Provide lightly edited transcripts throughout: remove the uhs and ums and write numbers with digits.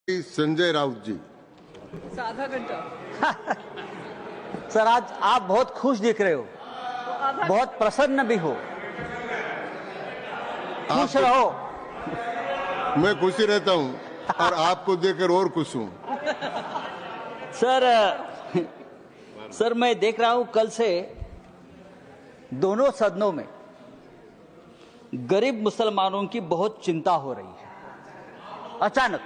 संजय राउत जी। आधा घंटा। सर, आज आप बहुत खुश दिख रहे हो, बहुत प्रसन्न भी हो। खुश रहो। मैं खुशी रहता हूं और आपको देखकर और खुश हूं। सर मैं देख रहा हूं कल से दोनों सदनों में गरीब मुसलमानों की बहुत चिंता हो रही है। अचानक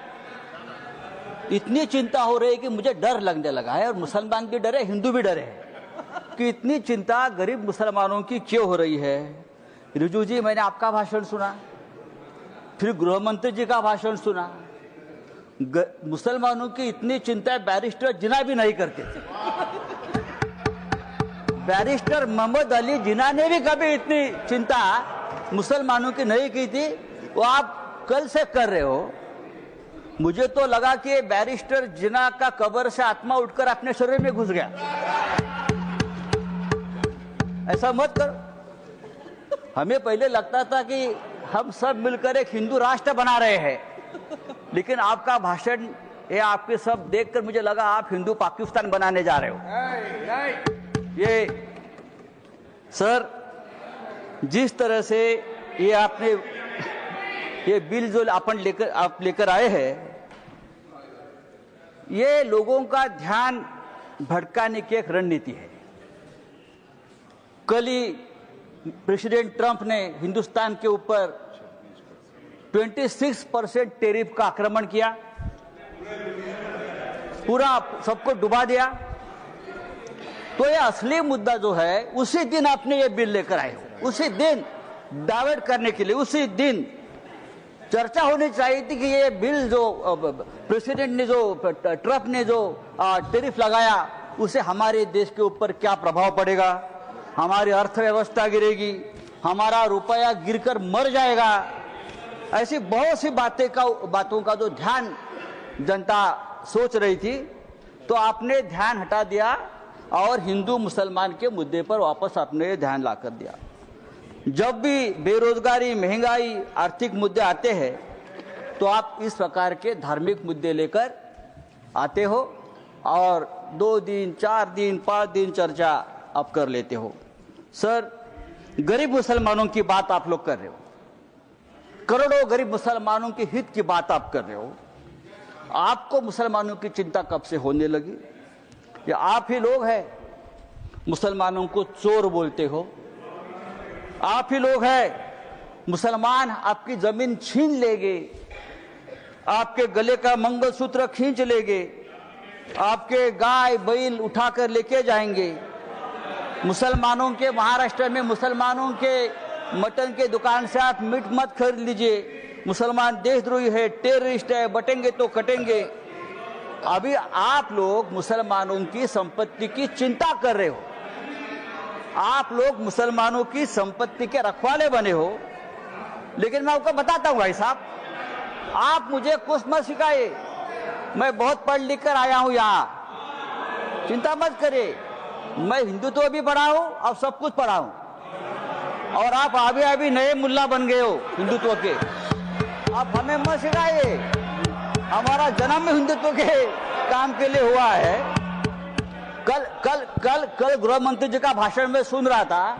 इतनी चिंता हो रही है कि मुझे डर लगने लगा है, और मुसलमान भी डरे, हिंदू भी डरे हैं कि इतनी चिंता गरीब मुसलमानों की क्यों हो रही है। रिजू जी, मैंने आपका भाषण सुना, फिर गृह मंत्री जी का भाषण सुना। मुसलमानों की इतनी चिंता बैरिस्टर जिन्ना भी नहीं करते थे। बैरिस्टर मोहम्मद अली जिन्ना ने भी कभी इतनी चिंता मुसलमानों की नहीं की थी, वो आप कल से कर रहे हो। मुझे तो लगा कि बैरिस्टर जिन्ना का कब्र से आत्मा उठकर अपने शरीर में घुस गया। ऐसा मत करो। हमें पहले लगता था कि हम सब मिलकर एक हिंदू राष्ट्र बना रहे हैं, लेकिन आपका भाषण, ये आपके सब देखकर मुझे लगा आप हिंदू पाकिस्तान बनाने जा रहे हो। ये सर, जिस तरह से ये आपने ये बिल जो आप लेकर आए हैं, ये लोगों का ध्यान भटकाने की एक रणनीति है। कल ही प्रेसिडेंट ट्रंप ने हिंदुस्तान के ऊपर 26% टैरिफ का आक्रमण किया, पूरा सबको डुबा दिया। तो ये असली मुद्दा जो है, उसी दिन आपने ये बिल लेकर आए हो, उसी दिन डाइवर्ट करने के लिए, उसी दिन चर्चा होनी चाहिए थी कि ये बिल जो प्रेसिडेंट ने, जो ट्रंप ने जो टैरिफ लगाया, उसे हमारे देश के ऊपर क्या प्रभाव पड़ेगा, हमारी अर्थव्यवस्था गिरेगी, हमारा रुपया गिरकर मर जाएगा। ऐसी बहुत सी बातों का जो ध्यान जनता सोच रही थी, तो आपने ध्यान हटा दिया और हिंदू मुसलमान के मुद्दे पर वापस आपने ध्यान ला कर दिया। जब भी बेरोजगारी, महंगाई, आर्थिक मुद्दे आते हैं, तो आप इस प्रकार के धार्मिक मुद्दे लेकर आते हो और 2 दिन, 4 दिन, 5 दिन चर्चा आप कर लेते हो। सर, गरीब मुसलमानों की बात आप लोग कर रहे हो, करोड़ों गरीब मुसलमानों के हित की बात आप कर रहे हो। आपको मुसलमानों की चिंता कब से होने लगी? या आप ही लोग हैं मुसलमानों को चोर बोलते हो? आप ही लोग हैं मुसलमान आपकी जमीन छीन लेंगे, आपके गले का मंगलसूत्र खींच लेंगे, आपके गाय बैल उठाकर लेके जाएंगे। मुसलमानों के, महाराष्ट्र में मुसलमानों के मटन के दुकान से आप मीट मत खरीद लीजिए, मुसलमान देशद्रोही है, टेररिस्ट है, बटेंगे तो कटेंगे। अभी आप लोग मुसलमानों की संपत्ति की चिंता कर रहे हो, आप लोग मुसलमानों की संपत्ति के रखवाले बने हो। लेकिन मैं आपको बताता हूं भाई साहब, आप मुझे कुछ मत सिखाइए, मैं बहुत पढ़ लिख कर आया हूं यहां, चिंता मत करिए। मैं हिंदुत्व भी पढ़ा हूं और सब कुछ पढ़ा हूं, और आप अभी नए मुल्ला बन गए हो हिंदुत्व के। आप हमें मत सिखाइए, हमारा जन्म हिंदुत्व के काम के लिए हुआ है। कल गृह मंत्री जी का भाषण में सुन रहा था,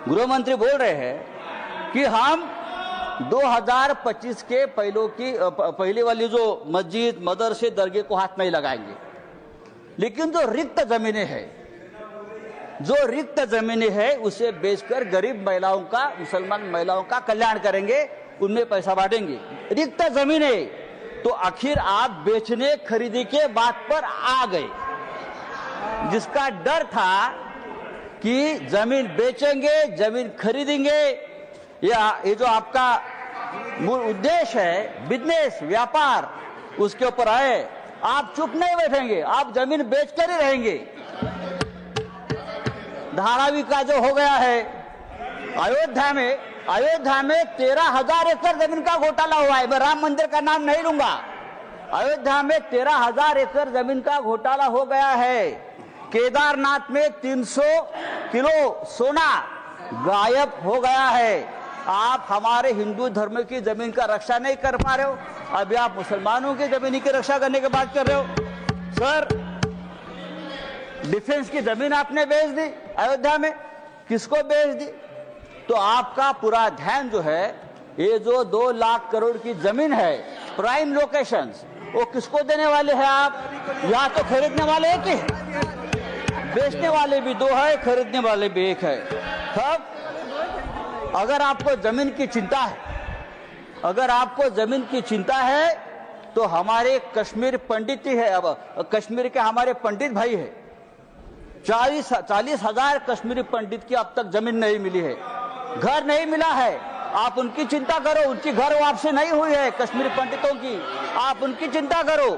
गृह मंत्री बोल रहे हैं कि हम 2025 के पहले वाली जो मस्जिद, मदरसे, दरगाह को हाथ नहीं लगाएंगे, लेकिन जो रिक्त जमीनें हैं उसे बेचकर गरीब महिलाओं का, मुसलमान महिलाओं का कल्याण करेंगे, उनमें पैसा बांटेंगे। रिक्त जमीनें, तो आखिर आप बेचने खरीदी के बात पर आ गए। जिसका डर था कि जमीन बेचेंगे, जमीन खरीदेंगे, या ये जो आपका मूल उद्देश्य है, बिजनेस, व्यापार, उसके ऊपर आए, आप चुप नहीं बैठेंगे, आप जमीन बेचकर ही रहेंगे। धारावी का जो हो गया है, अयोध्या में 13,000 एकड़ जमीन का घोटाला हुआ है। मैं राम मंदिर का नाम नहीं लूंगा। अयोध्या में 13,000 एकड़ जमीन का घोटाला हो गया है। केदारनाथ में 300 किलो सोना गायब हो गया है। आप हमारे हिंदू धर्म की जमीन का रक्षा नहीं कर पा रहे हो। अभी आप मुसलमानों की जमीन की रक्षा करने की बात कर रहे हो। सर, डिफेंस की जमीन आपने बेच दी अयोध्या में, किसको बेच दी? तो आपका पूरा ध्यान जो है, ये जो 2 लाख करोड़ की जमीन है, प्राइम लोकेशंस, वो किसको देने वाले हैं आप? या तो खरीदने वाले एक ही है, बेचने वाले भी 2 है, खरीदने वाले भी 1 है। तब अगर आपको जमीन की चिंता है, अगर आपको जमीन की चिंता है, तो हमारे कश्मीर पंडित ही है, अब कश्मीर के हमारे पंडित भाई है, 40,000 कश्मीरी पंडित की अब तक जमीन नहीं मिली है, घर नहीं मिला है। आप उनकी चिंता करो, उनकी घर वापसी नहीं हुई है कश्मीरी पंडितों की, आप उनकी चिंता करो।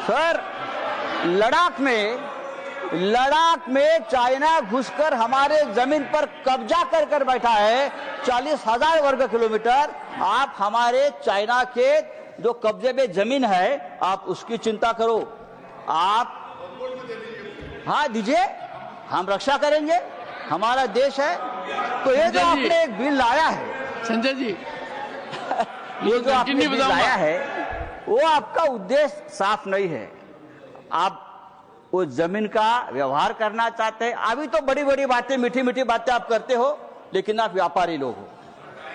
सर, लद्दाख में चाइना घुसकर हमारे जमीन पर कब्जा कर बैठा है, 40,000 वर्ग किलोमीटर। आप हमारे चाइना के जो कब्जे में जमीन है, आप उसकी चिंता करो। आप हाँ दीजिए, हम रक्षा करेंगे, हमारा देश है। तो ये जो आपने एक बिल लाया है संजय जी, ये जो आपने बिल लाया है, वो आपका उद्देश्य साफ नहीं है। आप वो जमीन का व्यवहार करना चाहते हैं। अभी तो बड़ी बड़ी बातें, मीठी मीठी बातें आप करते हो, लेकिन आप व्यापारी लोग हो।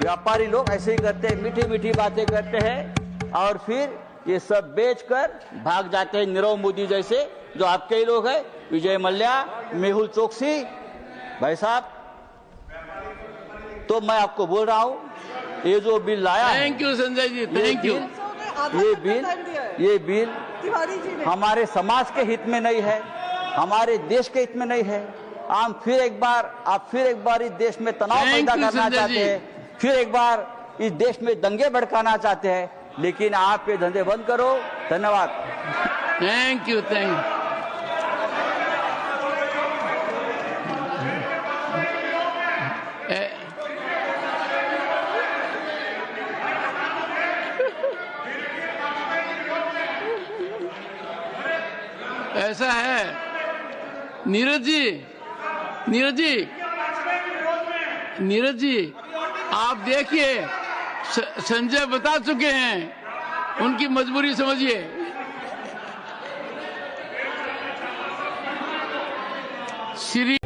व्यापारी लोग ऐसे ही करते हैं, मीठी मीठी बातें करते हैं और फिर ये सब बेचकर भाग जाते हैं। नीरव मोदी जैसे जो आपके ही लोग हैं, विजय मल्ल्या, मेहुल चोकसी भाई साहब। तो मैं आपको बोल रहा हूं, ये जो बिल लाया है, thank you Sanjay ji, thank you. ये बिल हमारे समाज के हित में नहीं है, हमारे देश के हित में नहीं है। आप फिर एक बार इस देश में तनाव पैदा करना चाहते हैं, फिर एक बार इस देश में दंगे भड़काना चाहते हैं, लेकिन आप ये धंधे बंद करो। धन्यवाद। Thank you, thank you. ऐसा है नीरज जी, आप देखिए, संजय बता चुके हैं, उनकी मजबूरी समझिए। श्री